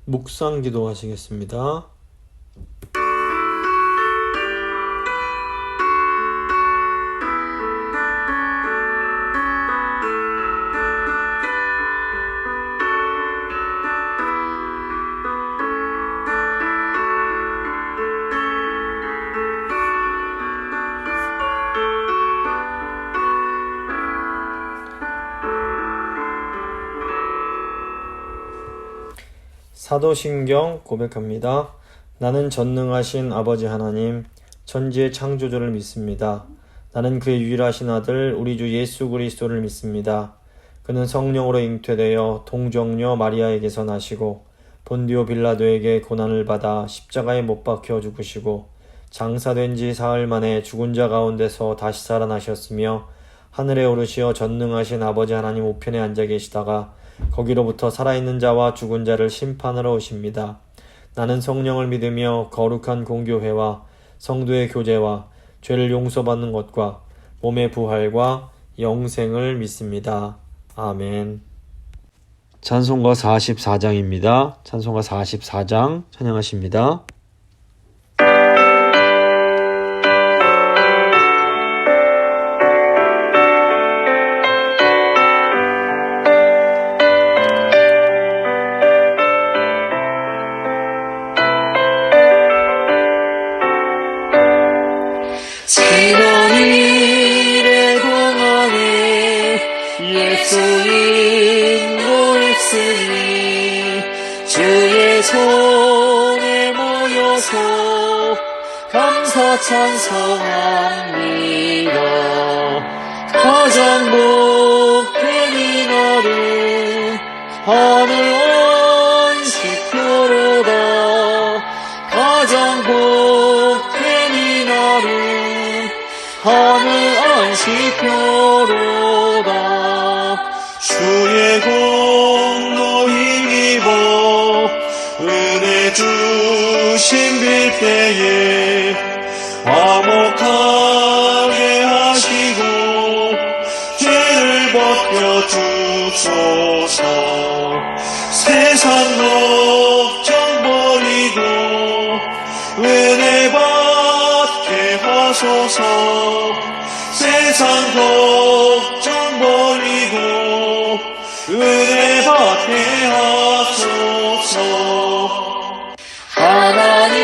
묵상 기도하시겠습니다. 사도신경 고백합니다. 나는 전능하신 아버지 하나님, 천지의 창조주를 믿습니다. 나는 그의 유일하신 아들 우리 주 예수 그리스도를 믿습니다. 그는 성령으로 잉태되어 동정녀 마리아에게서 나시고 본디오 빌라도에게 고난을 받아 십자가에 못 박혀 죽으시고 장사된 지 사흘 만에 죽은 자 가운데서 다시 살아나셨으며 하늘에 오르시어 전능하신 아버지 하나님 우편에 앉아 계시다가 거기로부터 살아있는 자와 죽은 자를 심판하러 오십니다. 나는 성령을 믿으며 거룩한 공교회와 성도의 교제와 죄를 용서받는 것과 몸의 부활과 영생을 믿습니다. 아멘. 찬송가 44장입니다. 찬송가 44장 찬양하십니다. 지난 일의 공항에 예수님 모였으니 주의 손에 모여서 감사 찬송합니다. 가장 복된 이날은 하늘 안식표로다. 가장 복된 이날은 하늘 안식표로다. 주의 공로 힘입어 은혜 주신 빌때에 화목하게 하시고 죄를 벗겨 주소서. 세상 걱정 버리고 은혜 받게 하소서. 세상 걱정 버리고 은혜 받게 하소서.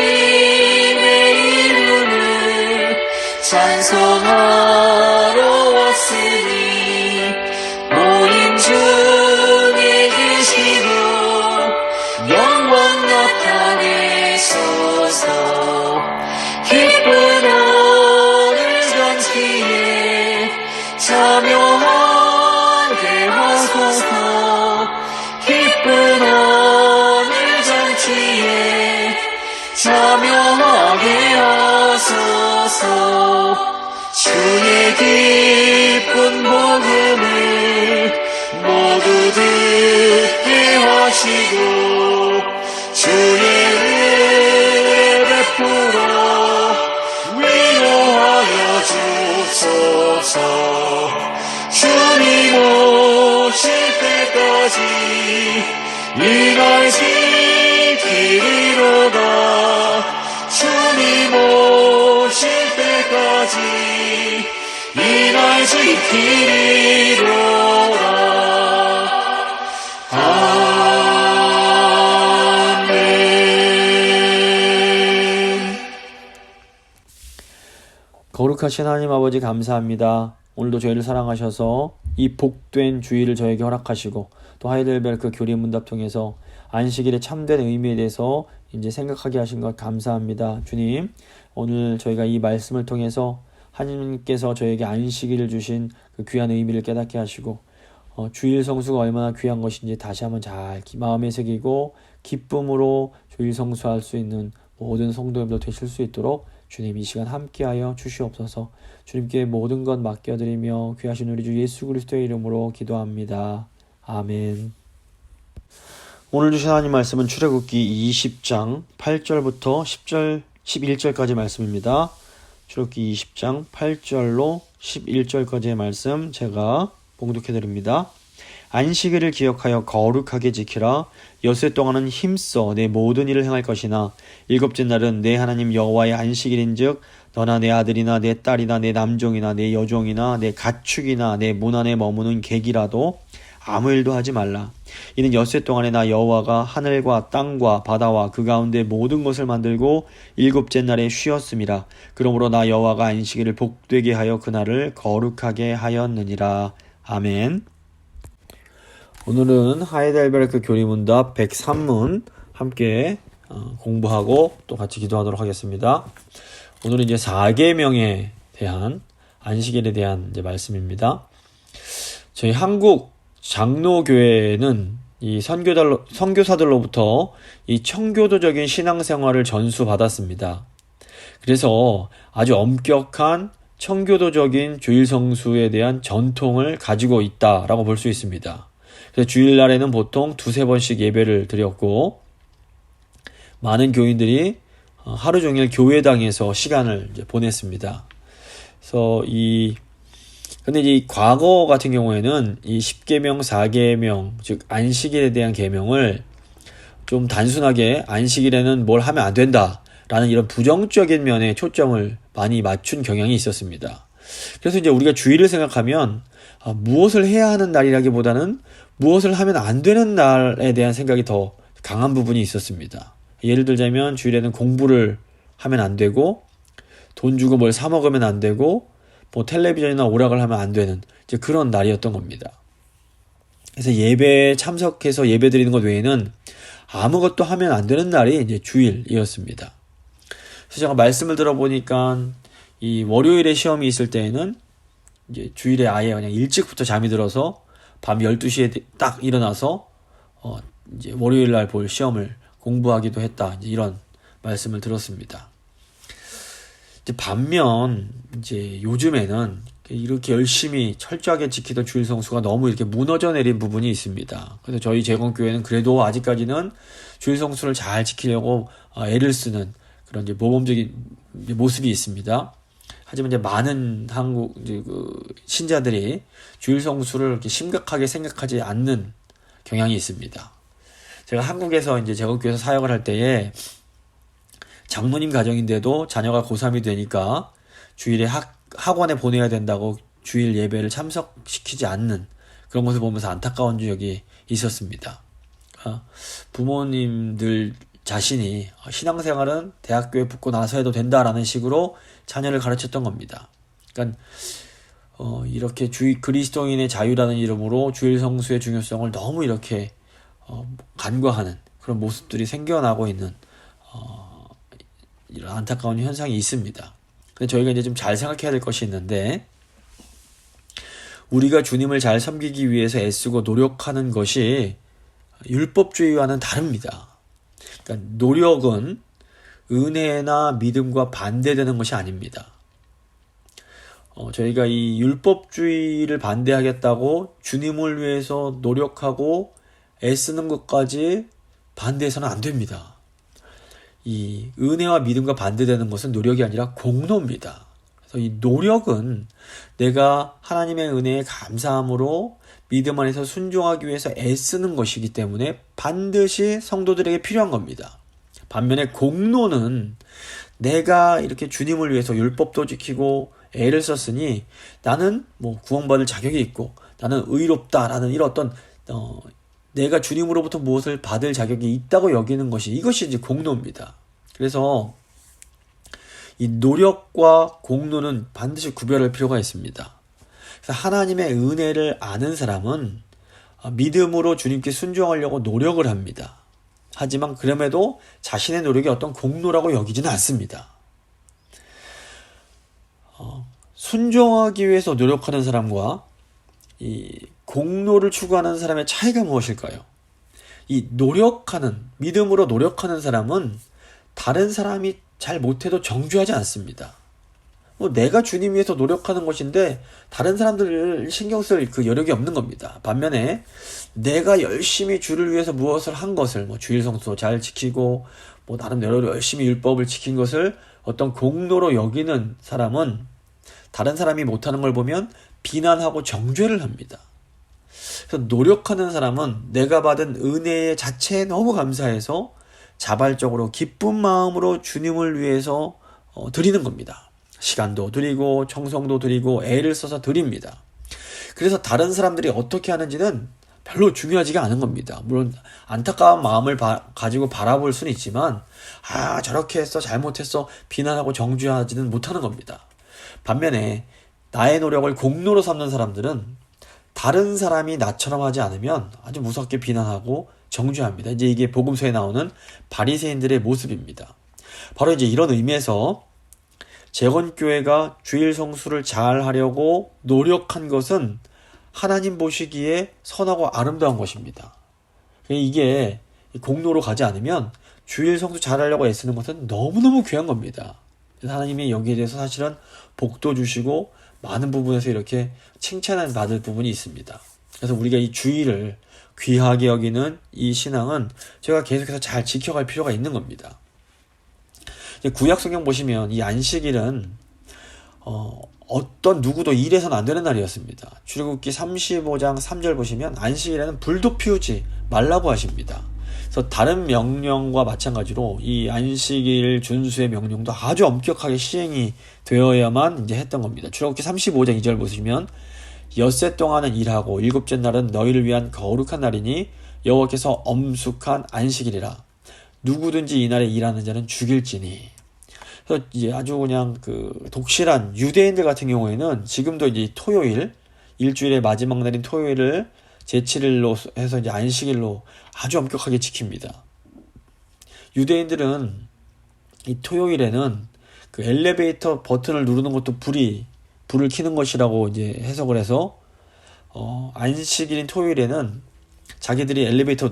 하나님의 이름을 찬송하러 왔으니 모임 중에 계시고 영광 나타내소서. 기쁜 오늘 잔치에 참여하게 하소서. 기쁜 오늘 잔치에 참여하게 하소서. 주의 기쁜 복음을 모두 듣게 하시고 주의 은혜 베풀어 위로하여 주소서. 주님 오실 때까지 이 날 지키리로다. 주님 오실 때까지 이 날 지키리로다. 아멘. 거룩하신 하나님 아버지 감사합니다. 오늘도 저희를 사랑하셔서 이 복된 주일을 저에게 허락하시고 또 하이델베르크 교리 문답 통해서 안식일의 참된 의미에 대해서 이제 생각하게 하신 것 감사합니다. 주님, 오늘 저희가 이 말씀을 통해서 하나님께서 저에게 안식일을 주신 그 귀한 의미를 깨닫게 하시고 주일 성수가 얼마나 귀한 것인지 다시 한번 잘 마음에 새기고 기쁨으로 주일 성수할 수 있는 모든 성도님들 되실 수 있도록 주님 이 시간 함께하여 주시옵소서. 주님께 모든 것 맡겨드리며 귀하신 우리 주 예수 그리스도의 이름으로 기도합니다. 아멘. 오늘 주신 하나님 말씀은 출애굽기 20장 8절부터 11절까지 말씀입니다. 출애굽기 20장 8절로 11절까지의 말씀 제가 봉독해드립니다. 안식일을 기억하여 거룩하게 지키라. 엿새 동안은 힘써 내 모든 일을 행할 것이나 일곱째 날은 내 하나님 여호와의 안식일인즉 너나 내 아들이나 내 딸이나 내 남종이나 내 여종이나 내 가축이나 내 문 안에 머무는 객이라도 아무 일도 하지 말라. 이는 엿새 동안에 나 여호와가 하늘과 땅과 바다와 그 가운데 모든 것을 만들고 일곱째 날에 쉬었음이라. 그러므로 나 여호와가 안식일을 복되게 하여 그날을 거룩하게 하였느니라. 아멘. 오늘은 하이델베르크 교리문답 103문 함께 공부하고 또 같이 기도하도록 하겠습니다. 오늘은 이제 4계명에 대한 안식일에 대한 이제 말씀입니다. 저희 한국 장로교회는 이 선교사들로부터 이 청교도적인 신앙생활을 전수받았습니다. 그래서 아주 엄격한 청교도적인 주일성수에 대한 전통을 가지고 있다라고 볼 수 있습니다. 그래서 주일날에는 보통 2-3번씩 예배를 드렸고 많은 교인들이 하루 종일 교회당에서 시간을 이제 보냈습니다. 그래서 근데 이 과거 같은 경우에는 이 10계명, 4계명, 즉 안식일에 대한 계명을 좀 단순하게 안식일에는 뭘 하면 안 된다라는 이런 부정적인 면에 초점을 많이 맞춘 경향이 있었습니다. 그래서 이제 우리가 주일을 생각하면 무엇을 해야 하는 날이라기보다는 무엇을 하면 안 되는 날에 대한 생각이 더 강한 부분이 있었습니다. 예를 들자면 주일에는 공부를 하면 안 되고 돈 주고 뭘 사 먹으면 안 되고 뭐 텔레비전이나 오락을 하면 안 되는 이제 그런 날이었던 겁니다. 그래서 예배에 참석해서 예배 드리는 것 외에는 아무것도 하면 안 되는 날이 이제 주일이었습니다. 그래서 제가 말씀을 들어보니까 이 월요일에 시험이 있을 때에는 이제 주일에 아예 그냥 일찍부터 잠이 들어서 밤 12시에 딱 일어나서 이제 월요일 날 볼 시험을 공부하기도 했다. 이제 이런 말씀을 들었습니다. 이제 반면 이제 요즘에는 이렇게 열심히 철저하게 지키던 주일 성수가 너무 이렇게 무너져 내린 부분이 있습니다. 그래서 저희 제공교회는 그래도 아직까지는 주일 성수를 잘 지키려고 애를 쓰는 그런 이제 모범적인 모습이 있습니다. 하지만 이제 많은 한국 이제 신자들이 주일 성수를 이렇게 심각하게 생각하지 않는 경향이 있습니다. 제가 한국에서 이제 제공교회에서 사역을 할 때에 장로님 가정인데도 자녀가 고3이 되니까 주일에 학원에 보내야 된다고 주일 예배를 참석시키지 않는 그런 것을 보면서 안타까운 적이 있었습니다. 부모님들 자신이 신앙생활은 대학교에 붙고 나서 해도 된다라는 식으로 자녀를 가르쳤던 겁니다. 그러니까 이렇게 그리스도인의 자유라는 이름으로 주일 성수의 중요성을 너무 이렇게 간과하는 그런 모습들이 생겨나고 있는 이런 안타까운 현상이 있습니다. 근데 저희가 이제 좀 잘 생각해야 될 것이 있는데 우리가 주님을 잘 섬기기 위해서 애쓰고 노력하는 것이 율법주의와는 다릅니다. 그러니까 노력은 은혜나 믿음과 반대되는 것이 아닙니다. 저희가 이 율법주의를 반대하겠다고 주님을 위해서 노력하고 애쓰는 것까지 반대해서는 안 됩니다. 이 은혜와 믿음과 반대되는 것은 노력이 아니라 공로입니다. 그래서 이 노력은 내가 하나님의 은혜에 감사함으로 믿음 안에서 순종하기 위해서 애쓰는 것이기 때문에 반드시 성도들에게 필요한 겁니다. 반면에 공로는 내가 이렇게 주님을 위해서 율법도 지키고 애를 썼으니 나는 뭐 구원받을 자격이 있고 나는 의롭다라는 이런 어떤 내가 주님으로부터 무엇을 받을 자격이 있다고 여기는 것이 이것이 이제 공로입니다. 그래서 이 노력과 공로는 반드시 구별할 필요가 있습니다. 그래서 하나님의 은혜를 아는 사람은 믿음으로 주님께 순종하려고 노력을 합니다. 하지만 그럼에도 자신의 노력이 어떤 공로라고 여기지는 않습니다. 순종하기 위해서 노력하는 사람과 이 공로를 추구하는 사람의 차이가 무엇일까요? 이 믿음으로 노력하는 사람은 다른 사람이 잘 못해도 정죄하지 않습니다. 내가 주님 위해서 노력하는 것인데 다른 사람들을 신경 쓸 그 여력이 없는 겁니다. 반면에 내가 열심히 주를 위해서 무엇을 한 것을 주일 성수 잘 지키고 나름대로 열심히 율법을 지킨 것을 어떤 공로로 여기는 사람은 다른 사람이 못하는 걸 보면 비난하고 정죄를 합니다. 그래서 노력하는 사람은 내가 받은 은혜의 자체에 너무 감사해서 자발적으로 기쁜 마음으로 주님을 위해서 드리는 겁니다. 시간도 드리고 정성도 드리고 애를 써서 드립니다. 그래서 다른 사람들이 어떻게 하는지는 별로 중요하지가 않은 겁니다. 물론 안타까운 마음을 가지고 바라볼 수는 있지만 저렇게 했어 잘못했어 비난하고 정죄하지는 못하는 겁니다. 반면에 나의 노력을 공로로 삼는 사람들은 다른 사람이 나처럼 하지 않으면 아주 무섭게 비난하고 정죄합니다. 이제 이게 복음서에 나오는 바리새인들의 모습입니다. 바로 이제 이런 의미에서 재건교회가 주일 성수를 잘 하려고 노력한 것은 하나님 보시기에 선하고 아름다운 것입니다. 이게 공로로 가지 않으면 주일 성수 잘 하려고 애쓰는 것은 너무너무 귀한 겁니다. 그래서 하나님이 여기에 대해서 사실은 복도 주시고 많은 부분에서 이렇게 칭찬을 받을 부분이 있습니다. 그래서 우리가 이 주일을 귀하게 여기는 이 신앙은 제가 계속해서 잘 지켜갈 필요가 있는 겁니다. 구약 성경 보시면 이 안식일은 어떤 누구도 일해서는 안 되는 날이었습니다. 출애굽기 35장 3절 보시면 안식일에는 불도 피우지 말라고 하십니다. 그래서 다른 명령과 마찬가지로 이 안식일 준수의 명령도 아주 엄격하게 시행이 되어야만 이제 했던 겁니다. 출애굽기 35장 2절 보시면 엿새 동안은 일하고 일곱째 날은 너희를 위한 거룩한 날이니 여호와께서 엄숙한 안식일이라. 누구든지 이날에 일하는 자는 죽일지니. 그래서 이제 아주 그냥 독실한 유대인들 같은 경우에는 지금도 이제 토요일, 일주일의 마지막 날인 토요일을 제7일로 해서 이제 안식일로 아주 엄격하게 지킵니다. 유대인들은 이 토요일에는 엘리베이터 버튼을 누르는 것도 불을 켜는 것이라고 이제 해석을 해서 안식일인 토요일에는 자기들이 엘리베이터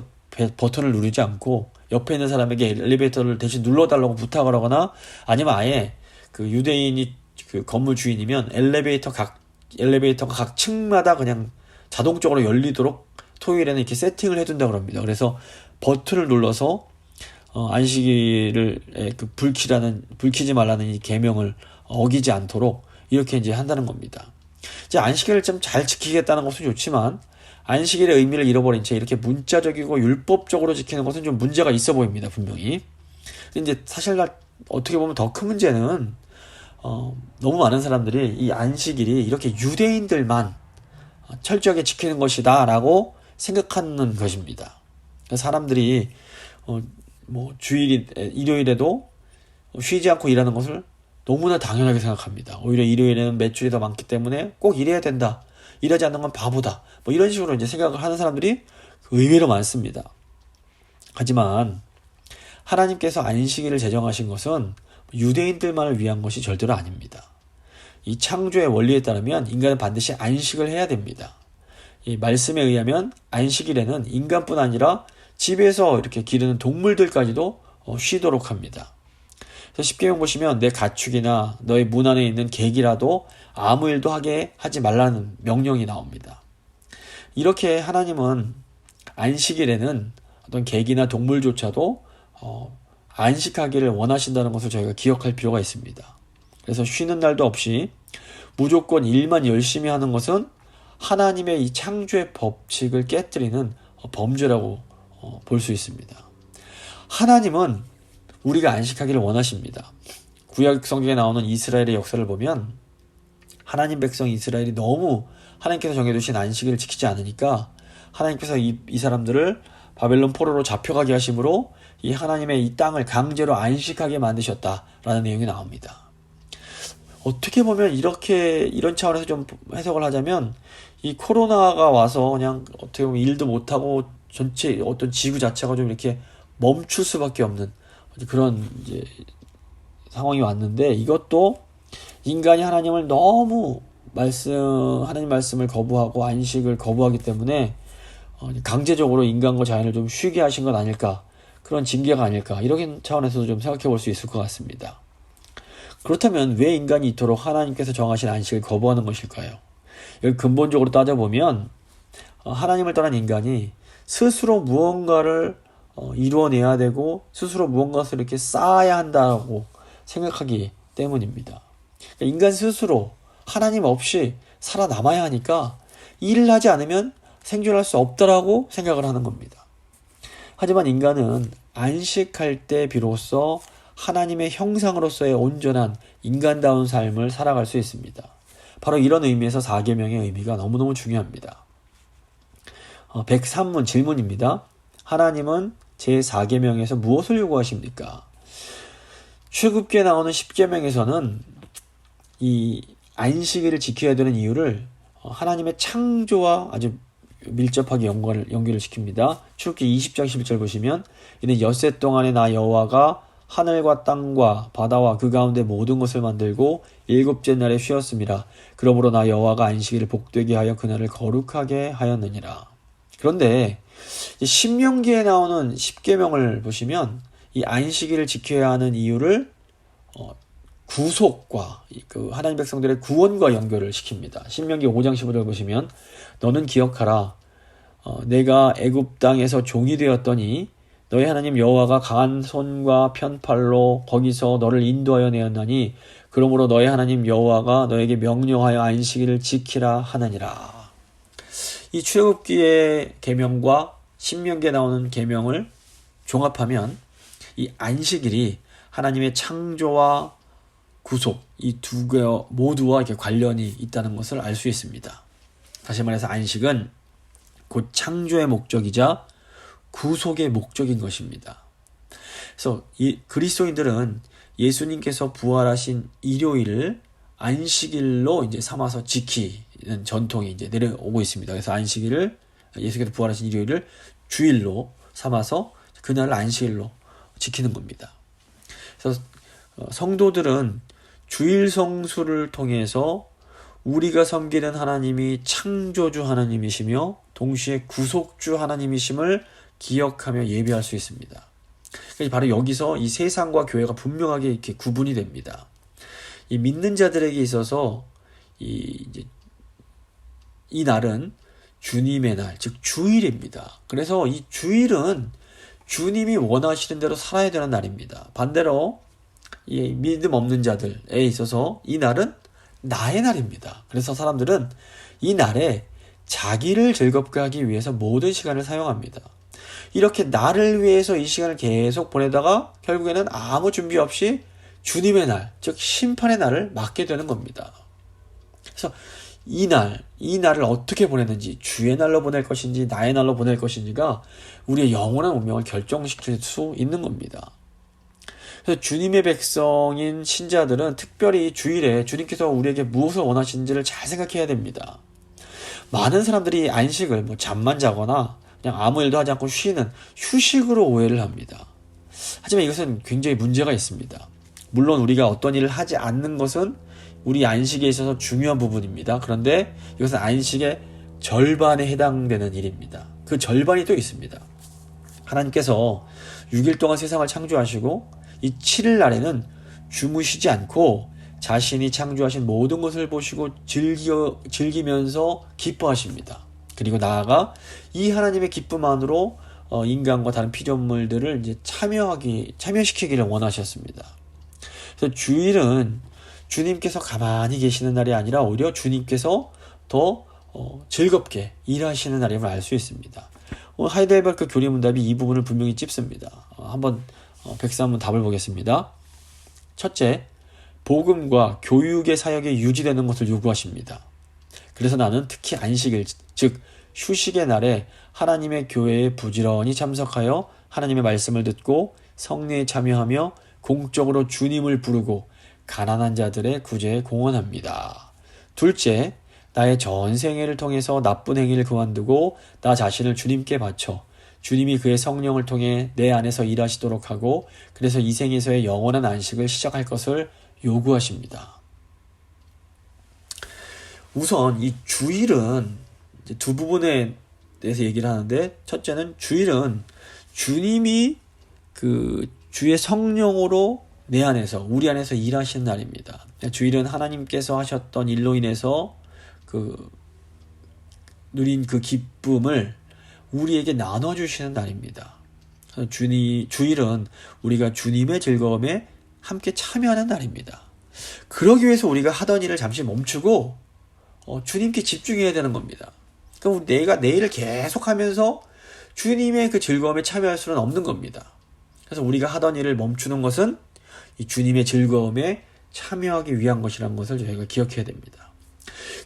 버튼을 누르지 않고 옆에 있는 사람에게 엘리베이터를 대신 눌러달라고 부탁을 하거나 아니면 아예 유대인이 건물 주인이면 엘리베이터가 각 층마다 그냥 자동적으로 열리도록 토요일에는 이렇게 세팅을 해둔다고 합니다. 그래서 버튼을 눌러서 안식일을 불 켜지 말라는 이 계명을 어기지 않도록 이렇게 이제 한다는 겁니다. 이제 안식일을 좀 잘 지키겠다는 것은 좋지만 안식일의 의미를 잃어버린 채 이렇게 문자적이고 율법적으로 지키는 것은 좀 문제가 있어 보입니다, 분명히. 근데 이제 사실 어떻게 보면 더 큰 문제는 너무 많은 사람들이 이 안식일이 이렇게 유대인들만 철저하게 지키는 것이다 라고 생각하는 것입니다. 사람들이 일요일에도 쉬지 않고 일하는 것을 너무나 당연하게 생각합니다. 오히려 일요일에는 매출이 더 많기 때문에 꼭 일해야 된다. 일하지 않는 건 바보다. 이런 식으로 이제 생각을 하는 사람들이 의외로 많습니다. 하지만 하나님께서 안식일을 제정하신 것은 유대인들만을 위한 것이 절대로 아닙니다. 이 창조의 원리에 따르면 인간은 반드시 안식을 해야 됩니다. 이 말씀에 의하면 안식일에는 인간뿐 아니라 집에서 이렇게 기르는 동물들까지도 쉬도록 합니다. 그래서 십계명 보시면 내 가축이나 너의 문 안에 있는 객이라도 아무 일도 하지 말라는 명령이 나옵니다. 이렇게 하나님은 안식일에는 어떤 객이나 동물조차도 안식하기를 원하신다는 것을 저희가 기억할 필요가 있습니다. 그래서 쉬는 날도 없이 무조건 일만 열심히 하는 것은 하나님의 이 창조의 법칙을 깨뜨리는 범죄라고 볼 수 있습니다. 하나님은 우리가 안식하기를 원하십니다. 구약 성경에 나오는 이스라엘의 역사를 보면 하나님 백성 이스라엘이 너무 하나님께서 정해두신 안식일을 지키지 않으니까 하나님께서 이 사람들을 바벨론 포로로 잡혀가게 하심으로 이 하나님의 이 땅을 강제로 안식하게 만드셨다라는 내용이 나옵니다. 어떻게 보면 이런 차원에서 좀 해석을 하자면 이 코로나가 와서 그냥 어떻게 보면 일도 못하고 전체 어떤 지구 자체가 좀 이렇게 멈출 수밖에 없는 그런 이제 상황이 왔는데 이것도 인간이 하나님을 너무 하나님 말씀을 거부하고 안식을 거부하기 때문에 강제적으로 인간과 자연을 좀 쉬게 하신 건 아닐까, 그런 징계가 아닐까, 이런 차원에서도 좀 생각해 볼 수 있을 것 같습니다. 그렇다면 왜 인간이 이토록 하나님께서 정하신 안식을 거부하는 것일까요? 여기 근본적으로 따져보면 하나님을 떠난 인간이 스스로 무언가를 이루어내야 되고 스스로 무언가를 이렇게 쌓아야 한다고 생각하기 때문입니다. 그러니까 인간 스스로 하나님 없이 살아남아야 하니까 일을 하지 않으면 생존할 수 없다라고 생각을 하는 겁니다. 하지만 인간은 안식할 때 비로소 하나님의 형상으로서의 온전한 인간다운 삶을 살아갈 수 있습니다. 바로 이런 의미에서 4계명의 의미가 너무너무 중요합니다. 103문 질문입니다. 하나님은 제4계명에서 무엇을 요구하십니까? 출애굽기에 나오는 10계명에서는 이 안식일을 지켜야 되는 이유를 하나님의 창조와 아주 밀접하게 연결을 시킵니다. 출애굽기 20장 11절 보시면 이는 엿새 동안에 나 여호와가 하늘과 땅과 바다와 그 가운데 모든 것을 만들고 일곱째 날에 쉬었음이라. 그러므로 나 여호와가 안식일을 복되게 하여 그날을 거룩하게 하였느니라. 그런데 신명기에 나오는 10계명을 보시면 이 안식일을 지켜야 하는 이유를 구속과 그 하나님 백성들의 구원과 연결을 시킵니다. 신명기 5장 15절 보시면 너는 기억하라. 내가 애굽 땅에서 종이 되었더니 너희 하나님 여호와가 강한 손과 편팔로 거기서 너를 인도하여 내었나니 그러므로 너희 하나님 여호와가 너에게 명령하여 안식일을 지키라 하느니라. 이 출애굽기의 계명과 신명기에 나오는 계명을 종합하면 이 안식일이 하나님의 창조와 구속 이 두 개 모두와 이렇게 관련이 있다는 것을 알 수 있습니다. 다시 말해서 안식은 곧 창조의 목적이자 구속의 목적인 것입니다. 그래서 이 그리스도인들은 예수님께서 부활하신 일요일을 안식일로 이제 삼아서 지키는 전통이 이제 내려오고 있습니다. 그래서 안식일을 예수께서 부활하신 일요일을 주일로 삼아서 그날을 안식일로 지키는 겁니다. 그래서 성도들은 주일 성수를 통해서 우리가 섬기는 하나님이 창조주 하나님이시며 동시에 구속주 하나님이심을 기억하며 예배할 수 있습니다. 바로 여기서 이 세상과 교회가 분명하게 이렇게 구분이 됩니다. 이 믿는 자들에게 있어서 이 날은 주님의 날, 즉 주일입니다. 그래서 이 주일은 주님이 원하시는 대로 살아야 되는 날입니다. 반대로 이 믿음 없는 자들에 있어서 이 날은 나의 날입니다. 그래서 사람들은 이 날에 자기를 즐겁게 하기 위해서 모든 시간을 사용합니다. 이렇게 나를 위해서 이 시간을 계속 보내다가 결국에는 아무 준비 없이 주님의 날, 즉 심판의 날을 맞게 되는 겁니다. 그래서 이 날을 어떻게 보내는지, 주의 날로 보낼 것인지 나의 날로 보낼 것인지가 우리의 영원한 운명을 결정시킬 수 있는 겁니다. 그래서 주님의 백성인 신자들은 특별히 주일에 주님께서 우리에게 무엇을 원하시는지를 잘 생각해야 됩니다. 많은 사람들이 안식을 잠만 자거나 그냥 아무 일도 하지 않고 쉬는 휴식으로 오해를 합니다. 하지만 이것은 굉장히 문제가 있습니다. 물론 우리가 어떤 일을 하지 않는 것은 우리 안식에 있어서 중요한 부분입니다. 그런데 이것은 안식의 절반에 해당되는 일입니다. 그 절반이 또 있습니다. 하나님께서 6일 동안 세상을 창조하시고 이 7일 날에는 주무시지 않고 자신이 창조하신 모든 것을 보시고 즐기면서 기뻐하십니다. 그리고 나아가 이 하나님의 기쁨 안으로 인간과 다른 피조물들을 이제 참여시키기를 원하셨습니다. 그래서 주일은 주님께서 가만히 계시는 날이 아니라 오히려 주님께서 더 즐겁게 일하시는 날임을 알 수 있습니다. 하이델베르크 교리문답이 이 부분을 분명히 찝습니다. 한번 103문 답을 보겠습니다. 첫째, 복음과 교육의 사역이 유지되는 것을 요구하십니다. 그래서 나는 특히 안식일, 즉 휴식의 날에 하나님의 교회에 부지런히 참석하여 하나님의 말씀을 듣고 성례에 참여하며 공적으로 주님을 부르고 가난한 자들의 구제에 공헌합니다. 둘째, 나의 전생애를 통해서 나쁜 행위를 그만두고 나 자신을 주님께 바쳐 주님이 그의 성령을 통해 내 안에서 일하시도록 하고 그래서 이 생에서의 영원한 안식을 시작할 것을 요구하십니다. 우선 이 주일은 이제 두 부분에 대해서 얘기를 하는데, 첫째는 주일은 주님이 그 주의 성령으로 내 안에서 우리 안에서 일하시는 날입니다. 주일은 하나님께서 하셨던 일로 인해서 누린 그 기쁨을 우리에게 나눠주시는 날입니다. 주일은 우리가 주님의 즐거움에 함께 참여하는 날입니다. 그러기 위해서 우리가 하던 일을 잠시 멈추고 주님께 집중해야 되는 겁니다. 그럼 내가 내일을 계속하면서 주님의 그 즐거움에 참여할 수는 없는 겁니다. 그래서 우리가 하던 일을 멈추는 것은 이 주님의 즐거움에 참여하기 위한 것이라는 것을 저희가 기억해야 됩니다.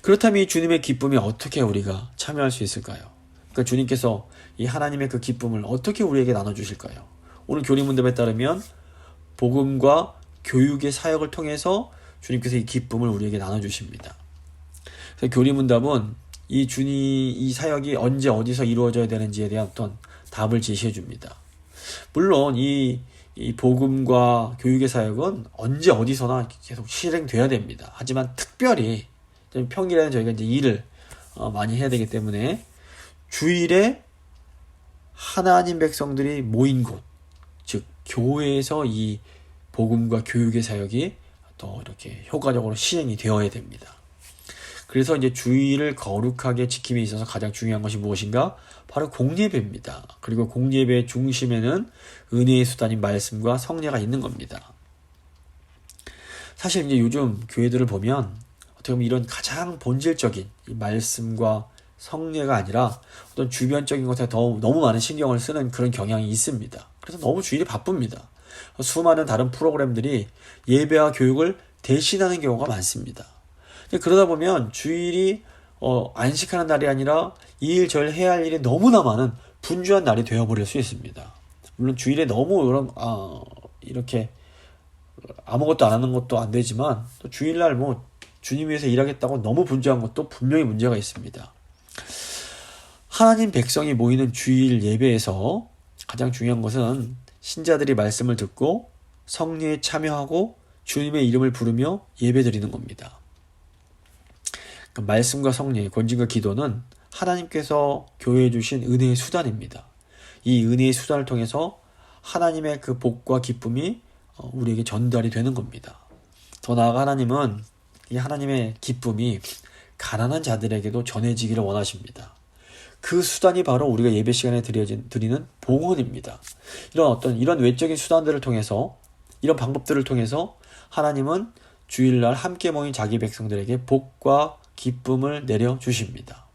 그렇다면 이 주님의 기쁨에 어떻게 우리가 참여할 수 있을까요? 그러니까 주님께서 이 하나님의 그 기쁨을 어떻게 우리에게 나눠주실까요? 오늘 교리문답에 따르면 복음과 교육의 사역을 통해서 주님께서 이 기쁨을 우리에게 나눠주십니다. 그래서 교리문답은 이 사역이 언제 어디서 이루어져야 되는지에 대한 어떤 답을 제시해 줍니다. 물론 이 복음과 교육의 사역은 언제 어디서나 계속 실행돼야 됩니다. 하지만 특별히 평일에는 저희가 이제 일을 많이 해야 되기 때문에 주일에 하나님 백성들이 모인 곳, 즉 교회에서 이 복음과 교육의 사역이 더 이렇게 효과적으로 시행이 되어야 됩니다. 그래서 이제 주일을 거룩하게 지킴에 있어서 가장 중요한 것이 무엇인가? 바로 공예배입니다. 그리고 공예배의 중심에는 은혜의 수단인 말씀과 성례가 있는 겁니다. 사실 이제 요즘 교회들을 보면 어떻게 보면 이런 가장 본질적인 이 말씀과 성례가 아니라 어떤 주변적인 것에 너무 많은 신경을 쓰는 그런 경향이 있습니다. 그래서 너무 주일이 바쁩니다. 수많은 다른 프로그램들이 예배와 교육을 대신하는 경우가 많습니다. 그러다 보면 주일이 안식하는 날이 아니라 이 일 저 일 해야 할 일이 너무나 많은 분주한 날이 되어버릴 수 있습니다. 물론 주일에 너무 이렇게 아무것도 안 하는 것도 안 되지만 또 주일날 뭐 주님 위해서 일하겠다고 너무 분주한 것도 분명히 문제가 있습니다. 하나님 백성이 모이는 주일 예배에서 가장 중요한 것은 신자들이 말씀을 듣고 성례에 참여하고 주님의 이름을 부르며 예배드리는 겁니다. 말씀과 성례, 권징과 기도는 하나님께서 교회에 주신 은혜의 수단입니다. 이 은혜의 수단을 통해서 하나님의 그 복과 기쁨이 우리에게 전달이 되는 겁니다. 더 나아가 하나님은 이 하나님의 기쁨이 가난한 자들에게도 전해지기를 원하십니다. 그 수단이 바로 우리가 예배 시간에 드리는 봉헌입니다. 이런 외적인 수단들을 통해서, 이런 방법들을 통해서 하나님은 주일날 함께 모인 자기 백성들에게 복과 기쁨을 내려주십니다.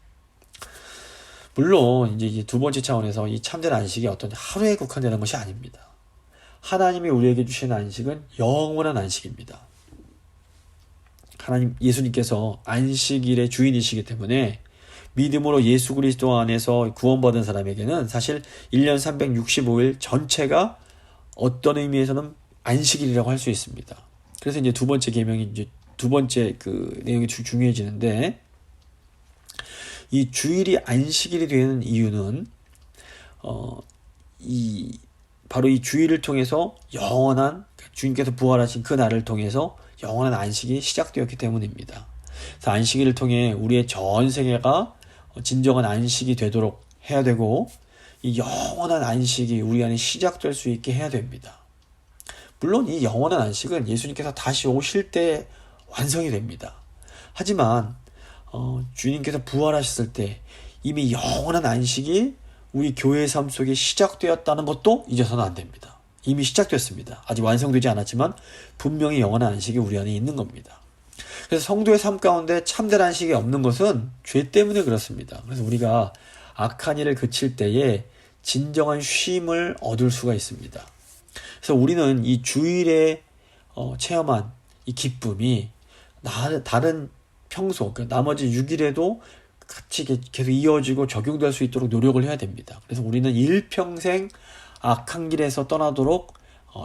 물론 이제 두 번째 차원에서 이 참된 안식이 어떤 하루에 국한되는 것이 아닙니다. 하나님이 우리에게 주시는 안식은 영원한 안식입니다. 예수님께서 안식일의 주인이시기 때문에 믿음으로 예수 그리스도 안에서 구원받은 사람에게는 사실 1년 365일 전체가 어떤 의미에서는 안식일이라고 할 수 있습니다. 그래서 이제 두 번째 계명이 이제 두 번째 그 내용이 중요해지는데, 이 주일이 안식일이 되는 이유는 바로 이 주일을 통해서 영원한, 주님께서 부활하신 그 날을 통해서 영원한 안식이 시작되었기 때문입니다. 그래서 안식일을 통해 우리의 전 세계가 진정한 안식이 되도록 해야 되고, 이 영원한 안식이 우리 안에 시작될 수 있게 해야 됩니다. 물론 이 영원한 안식은 예수님께서 다시 오실 때 완성이 됩니다. 하지만 주님께서 부활하셨을 때 이미 영원한 안식이 우리 교회의 삶 속에 시작되었다는 것도 잊어서는 안 됩니다. 이미 시작됐습니다. 아직 완성되지 않았지만 분명히 영원한 안식이 우리 안에 있는 겁니다. 그래서 성도의 삶 가운데 참된 안식이 없는 것은 죄 때문에 그렇습니다. 그래서 우리가 악한 일을 그칠 때에 진정한 쉼을 얻을 수가 있습니다. 그래서 우리는 이 주일에 체험한 이 기쁨이 다른 평소, 그러니까 나머지 6일에도 같이 계속 이어지고 적용될 수 있도록 노력을 해야 됩니다. 그래서 우리는 일평생 악한 길에서 떠나도록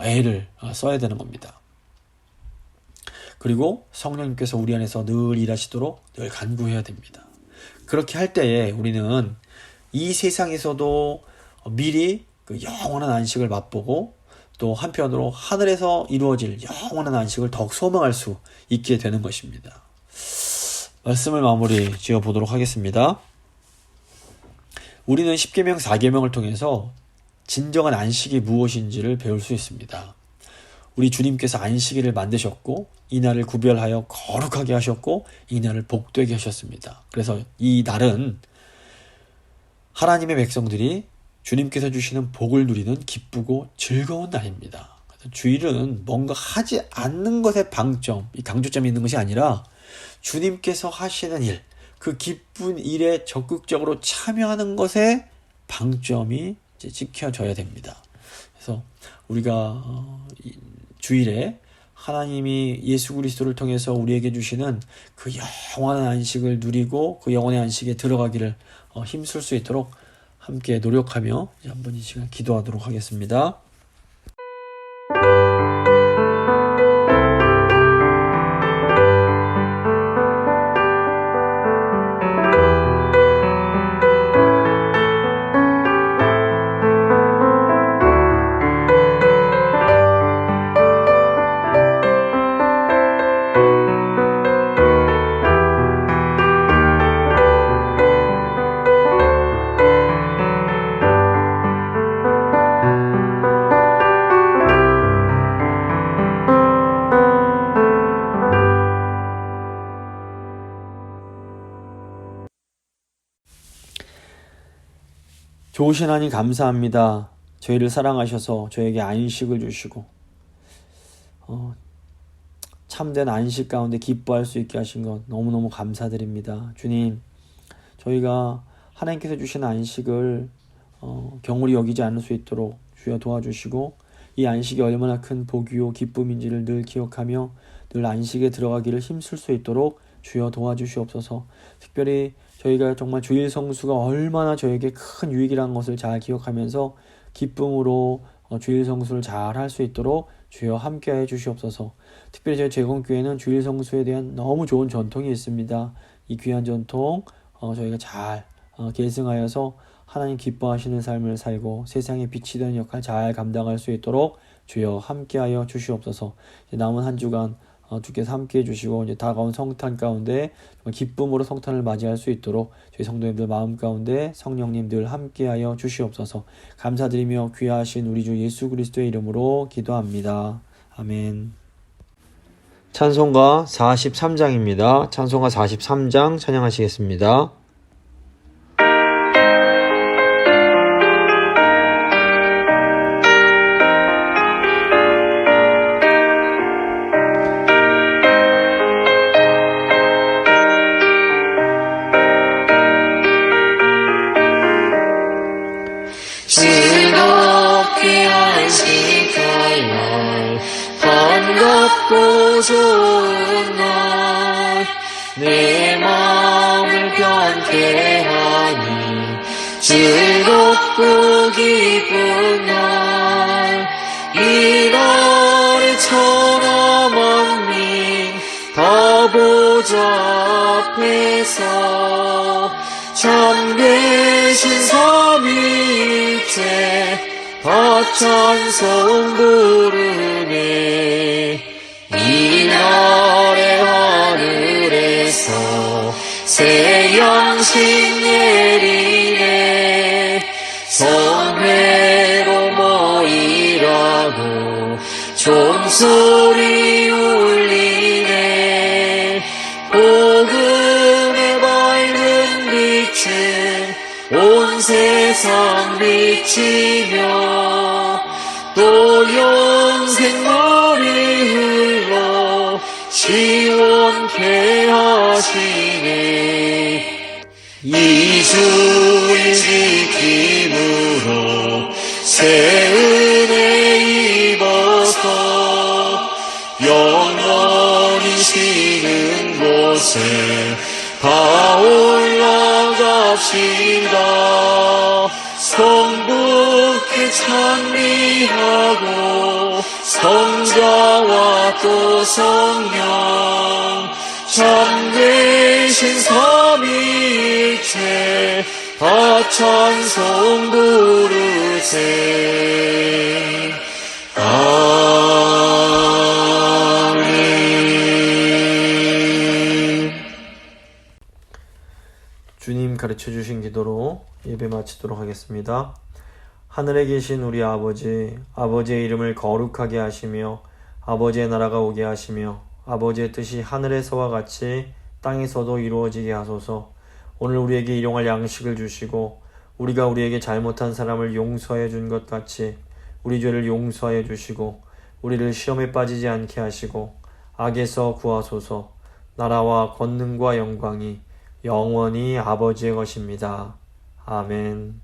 애를 써야 되는 겁니다. 그리고 성령님께서 우리 안에서 늘 일하시도록 늘 간구해야 됩니다. 그렇게 할 때에 우리는 이 세상에서도 미리 그 영원한 안식을 맛보고, 또 한편으로 하늘에서 이루어질 영원한 안식을 더욱 소망할 수 있게 되는 것입니다. 말씀을 마무리 지어 보도록 하겠습니다. 우리는 10계명 4계명을 통해서 진정한 안식이 무엇인지를 배울 수 있습니다. 우리 주님께서 안식일을 만드셨고 이 날을 구별하여 거룩하게 하셨고 이 날을 복되게 하셨습니다. 그래서 이 날은 하나님의 백성들이 주님께서 주시는 복을 누리는 기쁘고 즐거운 날입니다. 주일은 뭔가 하지 않는 것에 방점, 이 강조점이 있는 것이 아니라 주님께서 하시는 일, 그 기쁜 일에 적극적으로 참여하는 것에 방점이 이제 찍혀져야 됩니다. 그래서 우리가 주일에 하나님이 예수 그리스도를 통해서 우리에게 주시는 그 영원한 안식을 누리고 그 영원의 안식에 들어가기를 힘쓸 수 있도록 함께 노력하며 이제 한번 이 시간 기도하도록 하겠습니다. 좋으신 하나님 감사합니다. 저희를 사랑하셔서 저에게 안식을 주시고 참된 안식 가운데 기뻐할 수 있게 하신 것 너무너무 감사드립니다. 주님, 저희가 하나님께서 주신 안식을 경홀히 여기지 않을 수 있도록 주여 도와주시고 이 안식이 얼마나 큰 복이요 기쁨인지를 늘 기억하며 늘 안식에 들어가기를 힘쓸 수 있도록 주여 도와주시옵소서. 특별히 저희가 정말 주일 성수가 얼마나 저에게 큰 유익이라는 것을 잘 기억하면서 기쁨으로 주일 성수를 잘 할 수 있도록 주여 함께해 주시옵소서. 특별히 저희 제공교회는 주일 성수에 대한 너무 좋은 전통이 있습니다. 이 귀한 전통 저희가 잘 계승하여서 하나님 기뻐하시는 삶을 살고 세상에 빛이 되는 역할 잘 감당할 수 있도록 주여 함께하여 주시옵소서. 남은 한 주간 주께서 함께해 주시고 이제 다가온 성탄 가운데 기쁨으로 성탄을 맞이할 수 있도록 저희 성도님들 마음 가운데 성령님 늘 함께하여 주시옵소서. 감사드리며 귀하신 우리 주 예수 그리스도의 이름으로 기도합니다. 아멘. 찬송가 43장입니다. 찬송가 43장 찬양하시겠습니다. 즐겁게 안식할 날 반갑고 좋은 날 내 마음을 편케 하니 즐겁고 기쁜 날 이 날에 천하 만민 다 보좌 앞에서 참되신 삼위일체 다 찬송 부르네. 이날의 하늘에서 새 양식 내리네. 성회로 모이라고 종소리 울리네. 복음의 밝은 빛은 온 세상 비치며 또 영생 물이 흘러 시원케 하시네. 이 주의 지킴으로 새 은혜 입어서 영원히 쉬는 곳에 다 올라갑시다. 성부께 찬미하고 성자와 또 성령 참되신 삼위일체 다 찬송 부르세. 아멘. 주님 가르쳐 주신 기도로 예배 마치도록 하겠습니다. 하늘에 계신 우리 아버지, 아버지의 이름을 거룩하게 하시며 아버지의 나라가 오게 하시며 아버지의 뜻이 하늘에서와 같이 땅에서도 이루어지게 하소서. 오늘 우리에게 일용할 양식을 주시고 우리가 우리에게 잘못한 사람을 용서해 준 것 같이 우리 죄를 용서하여 주시고 우리를 시험에 빠지지 않게 하시고 악에서 구하소서. 나라와 권능과 영광이 영원히 아버지의 것입니다. 아멘.